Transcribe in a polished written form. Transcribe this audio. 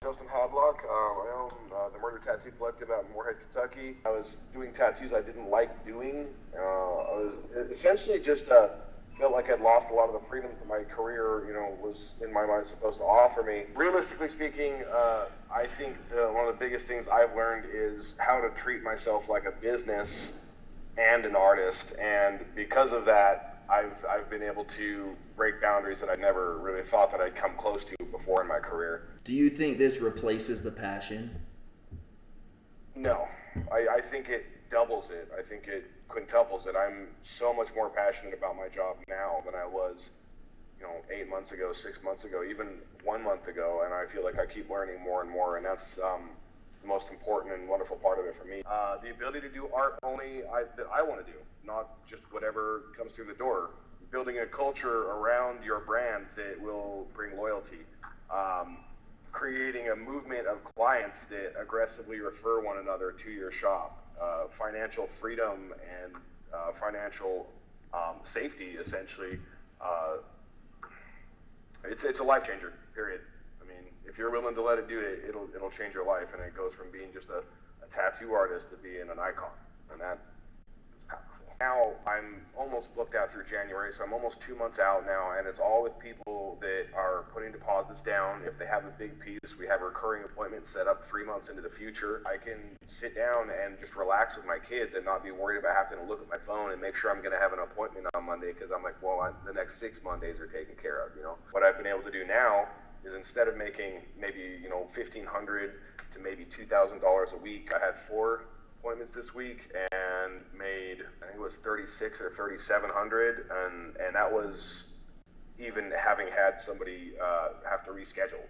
Justin Hadlock. I own the Murder Tattoo Collective out in Moorhead, Kentucky. I was doing tattoos I didn't like doing. I was essentially just felt like I'd lost a lot of the freedom that my career, was in my mind supposed to offer me. Realistically speaking, I think one of the biggest things I've learned is how to treat myself like a business and an artist, and because of that, I've been able to break boundaries that I never really thought that I'd come close to before in my career. Do you think this replaces the passion? No, I think it doubles it. I think it quintuples it. I'm so much more passionate about my job now than I was, 8 months ago, 6 months ago, even 1 month ago, and I feel like I keep learning more and more, and that's the most important and wonderful part of it for me. The ability to do art only that I want to do, not just whatever comes through the door. Building a culture around your brand that will bring loyalty. Creating a movement of clients that aggressively refer one another to your shop. Financial freedom and financial safety, essentially. It's a life changer, period. I mean, if you're willing to let it do it, it'll change your life, and it goes from being just a tattoo artist to being an icon, and that is powerful. Now I'm almost booked out through January, so I'm almost 2 months out now, and it's all with people that are putting deposits down. If they have a big piece, we have recurring appointments set up 3 months into the future. I can sit down and just relax with my kids and not be worried about having to look at my phone and make sure I'm going to have an appointment on Monday, because I'm like, well, the next 6 Mondays are taken care of. What I've been able to do now is, instead of making maybe $1,500 to maybe $2,000 a week, I had 4 appointments this week and made, I think it was 36 or 3,700, and that was even having had somebody have to reschedule.